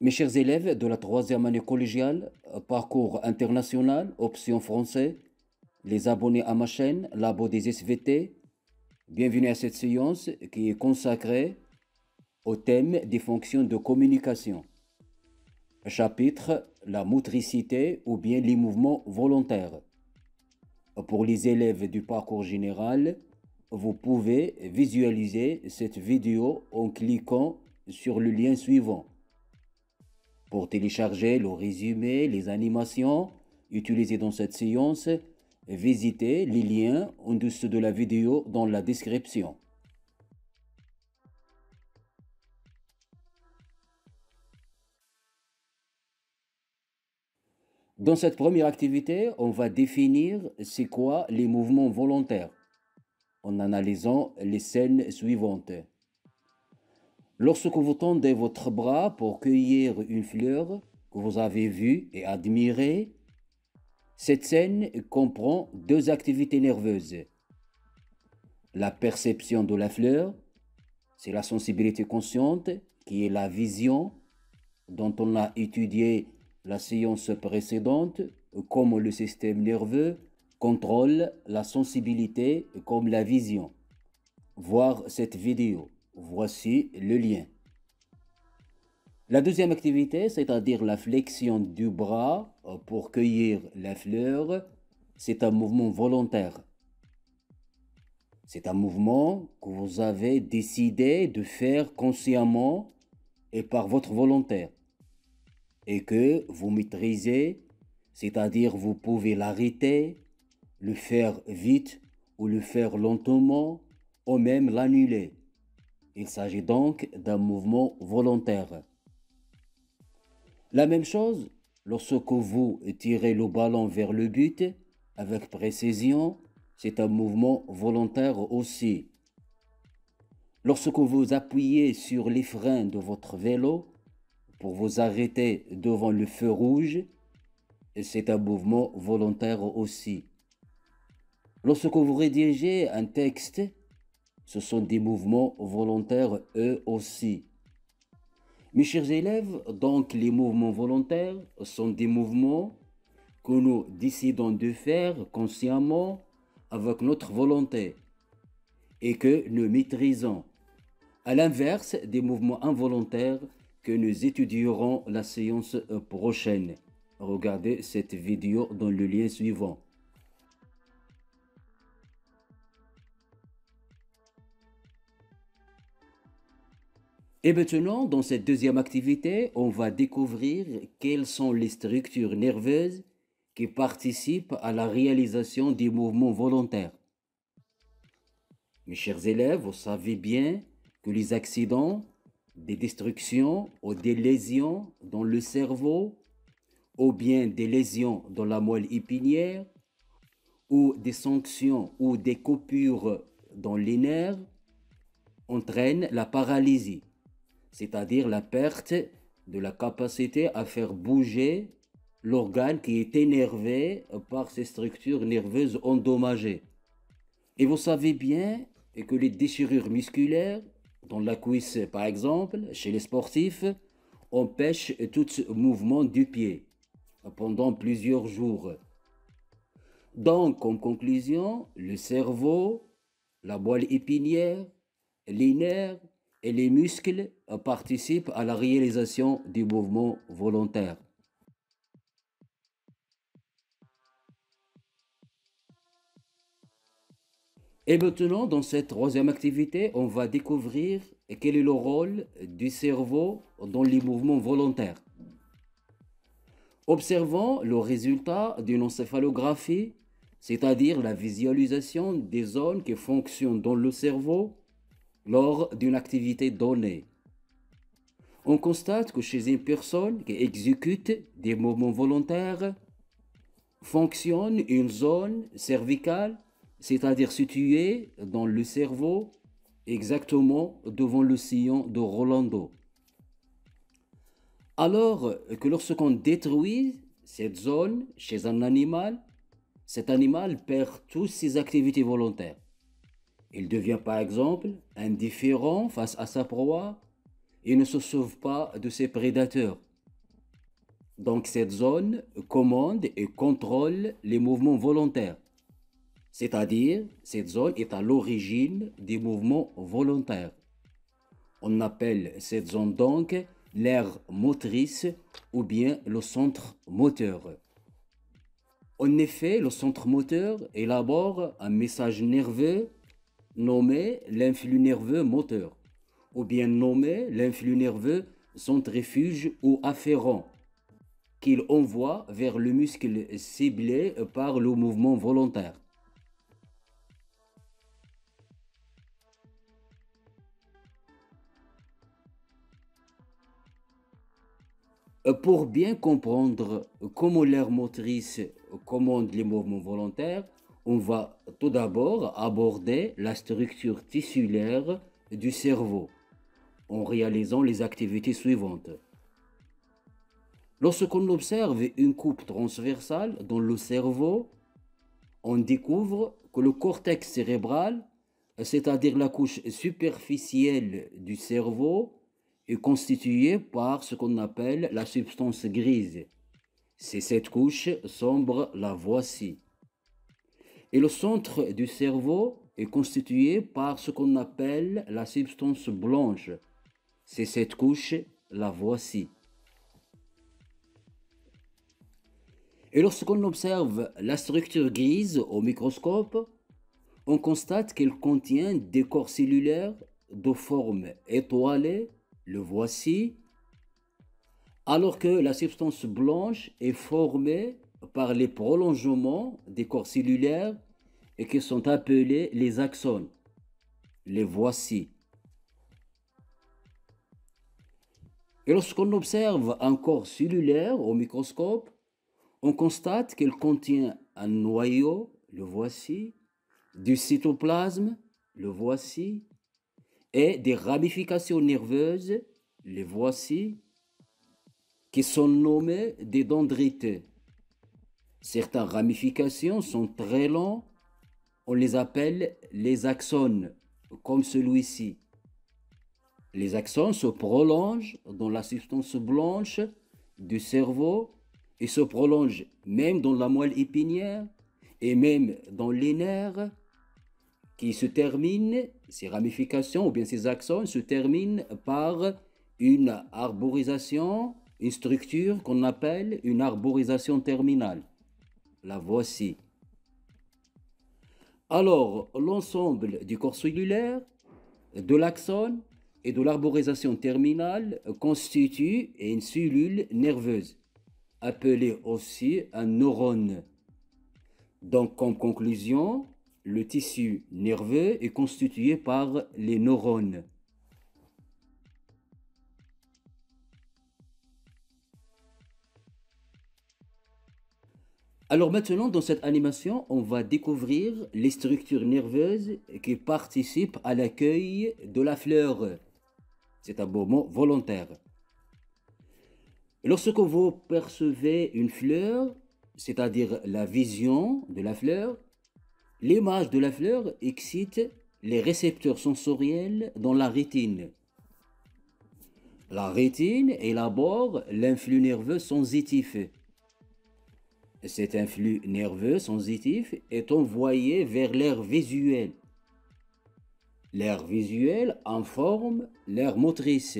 Mes chers élèves de la troisième année collégiale, parcours international, option français, les abonnés à ma chaîne, Labo des SVT, bienvenue à cette séance qui est consacrée au thème des fonctions de communication. Chapitre, la motricité ou bien les mouvements volontaires. Pour les élèves du parcours général, vous pouvez visualiser cette vidéo en cliquant sur le lien suivant. Pour télécharger le résumé, les animations utilisées dans cette séance, visitez les liens en dessous de la vidéo dans la description. Dans cette première activité, on va définir c'est quoi les mouvements volontaires en analysant les scènes suivantes. Lorsque vous tendez votre bras pour cueillir une fleur que vous avez vue et admirée, cette scène comprend deux activités nerveuses. La perception de la fleur, c'est la sensibilité consciente qui est la vision dont on a étudié la séance précédente, comme le système nerveux contrôle la sensibilité comme la vision. Voir cette vidéo. Voici le lien. La deuxième activité, c'est-à-dire la flexion du bras pour cueillir la fleur, c'est un mouvement volontaire. C'est un mouvement que vous avez décidé de faire consciemment et par votre volonté, et que vous maîtrisez, c'est-à-dire vous pouvez l'arrêter, le faire vite ou le faire lentement, ou même l'annuler. Il s'agit donc d'un mouvement volontaire. La même chose, lorsque vous tirez le ballon vers le but avec précision, c'est un mouvement volontaire aussi. Lorsque vous appuyez sur les freins de votre vélo pour vous arrêter devant le feu rouge, c'est un mouvement volontaire aussi. Lorsque vous rédigez un texte, ce sont des mouvements volontaires eux aussi. Mes chers élèves, donc les mouvements volontaires sont des mouvements que nous décidons de faire consciemment avec notre volonté et que nous maîtrisons. À l'inverse des mouvements involontaires que nous étudierons la séance prochaine. Regardez cette vidéo dans le lien suivant. Et maintenant, dans cette deuxième activité, on va découvrir quelles sont les structures nerveuses qui participent à la réalisation des mouvements volontaires. Mes chers élèves, vous savez bien que les accidents, des destructions ou des lésions dans le cerveau, ou bien des lésions dans la moelle épinière, ou des sanctions ou des coupures dans les nerfs, entraînent la paralysie, c'est-à-dire la perte de la capacité à faire bouger l'organe qui est énervé par ces structures nerveuses endommagées. Et vous savez bien que les déchirures musculaires, dans la cuisse par exemple, chez les sportifs, empêchent tout mouvement du pied pendant plusieurs jours. Donc, comme conclusion, le cerveau, la moelle épinière, les nerfs et les muscles participent à la réalisation du mouvement volontaire. Et maintenant, dans cette troisième activité, on va découvrir quel est le rôle du cerveau dans les mouvements volontaires. Observons le résultat d'une encéphalographie, c'est-à-dire la visualisation des zones qui fonctionnent dans le cerveau lors d'une activité donnée. On constate que chez une personne qui exécute des mouvements volontaires, fonctionne une zone cervicale, c'est-à-dire située dans le cerveau, exactement devant le sillon de Rolando. Alors que lorsqu'on détruit cette zone chez un animal, cet animal perd toutes ses activités volontaires. Il devient par exemple indifférent face à sa proie et ne se sauve pas de ses prédateurs. Donc cette zone commande et contrôle les mouvements volontaires. C'est-à-dire, cette zone est à l'origine des mouvements volontaires. On appelle cette zone donc l'aire motrice ou bien le centre moteur. En effet, le centre moteur élabore un message nerveux nommé l'influx nerveux moteur, ou bien nommé l'influx nerveux centrifuge ou afférent, qu'il envoie vers le muscle ciblé par le mouvement volontaire. Pour bien comprendre comment l'aire motrice commande les mouvements volontaires, on va tout d'abord aborder la structure tissulaire du cerveau en réalisant les activités suivantes. Lorsqu'on observe une coupe transversale dans le cerveau, on découvre que le cortex cérébral, c'est-à-dire la couche superficielle du cerveau, est constituée par ce qu'on appelle la substance grise. C'est cette couche sombre, la voici. Et le centre du cerveau est constitué par ce qu'on appelle la substance blanche. C'est cette couche, la voici. Et lorsqu'on observe la structure grise au microscope, on constate qu'elle contient des corps cellulaires de forme étoilée, le voici, alors que la substance blanche est formée par les prolongements des corps cellulaires et qui sont appelés les axones. Les voici. Et lorsqu'on observe un corps cellulaire au microscope, on constate qu'il contient un noyau, le voici, du cytoplasme, le voici, et des ramifications nerveuses, les voici, qui sont nommées des dendrites. Certaines ramifications sont très longues, on les appelle les axones, comme celui-ci. Les axones se prolongent dans la substance blanche du cerveau et se prolongent même dans la moelle épinière et même dans les nerfs qui se terminent, ces ramifications ou bien ces axones se terminent par une arborisation, une structure qu'on appelle une arborisation terminale. La voici. Alors, l'ensemble du corps cellulaire, de l'axone et de l'arborisation terminale constitue une cellule nerveuse, appelée aussi un neurone. Donc, comme conclusion, le tissu nerveux est constitué par les neurones. Alors maintenant, dans cette animation, on va découvrir les structures nerveuses qui participent à l'accueil de la fleur. C'est un mouvement volontaire. Lorsque vous percevez une fleur, c'est-à-dire la vision de la fleur, l'image de la fleur excite les récepteurs sensoriels dans la rétine. La rétine élabore l'influx nerveux sensitif. Cet influx nerveux sensitif est envoyé vers l'aire visuelle. L'aire visuelle informe l'aire motrice.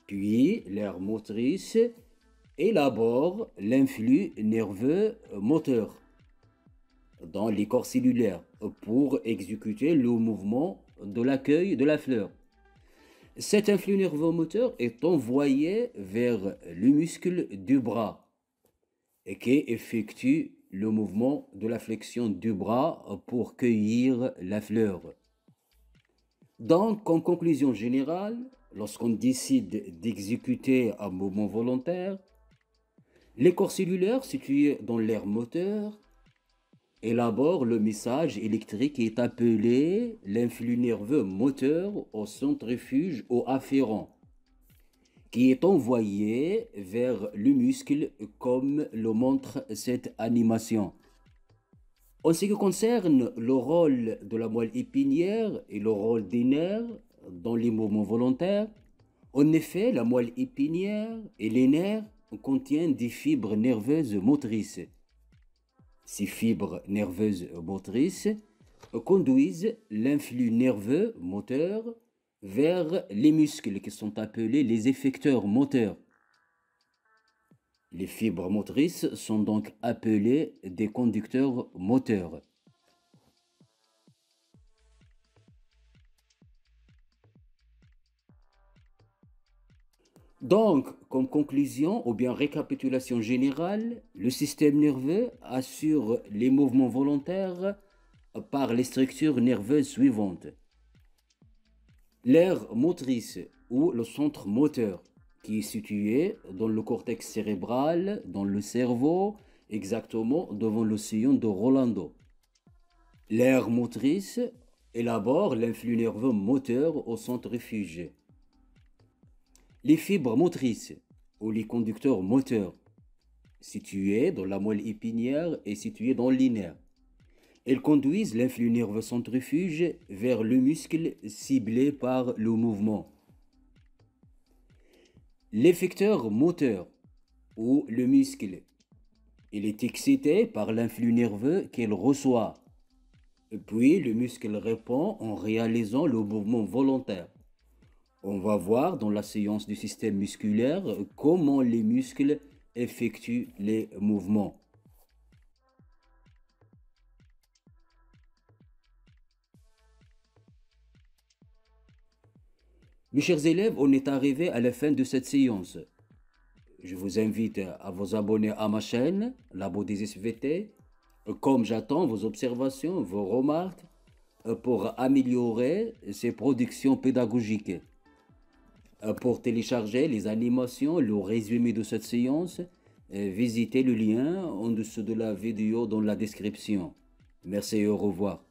Puis l'aire motrice élabore l'influx nerveux moteur dans les corps cellulaires pour exécuter le mouvement de l'accueil de la fleur. Cet influx nerveux moteur est envoyé vers le muscle du bras et qui effectue le mouvement de la flexion du bras pour cueillir la fleur. Donc, en conclusion générale, lorsqu'on décide d'exécuter un mouvement volontaire, les corps cellulaires situés dans l'aire moteur élaborent le message électrique qui est appelé l'influx nerveux moteur au centrifuge ou afférent, qui est envoyé vers le muscle comme le montre cette animation. En ce qui concerne le rôle de la moelle épinière et le rôle des nerfs dans les mouvements volontaires, en effet, la moelle épinière et les nerfs contiennent des fibres nerveuses motrices. Ces fibres nerveuses motrices conduisent l'influx nerveux moteur vers les muscles qui sont appelés les effecteurs moteurs. Les fibres motrices sont donc appelées des conducteurs moteurs. Donc, comme conclusion ou bien récapitulation générale, le système nerveux assure les mouvements volontaires par les structures nerveuses suivantes. L'aire motrice ou le centre moteur qui est situé dans le cortex cérébral, dans le cerveau, exactement devant le sillon de Rolando. L'aire motrice élabore l'influx nerveux moteur au centrifuge. Les fibres motrices ou les conducteurs moteurs situés dans la moelle épinière et situés dans les nerfs. Elles conduisent l'influx nerveux centrifuge vers le muscle ciblé par le mouvement. L'effecteur moteur ou le muscle, il est excité par l'influx nerveux qu'il reçoit. Puis le muscle répond en réalisant le mouvement volontaire. On va voir dans la séance du système musculaire comment les muscles effectuent les mouvements. Mes chers élèves, on est arrivé à la fin de cette séance. Je vous invite à vous abonner à ma chaîne, Labo des SVT, comme j'attends vos observations, vos remarques, pour améliorer ces productions pédagogiques. Pour télécharger les animations, le résumé de cette séance, visitez le lien en dessous de la vidéo dans la description. Merci et au revoir.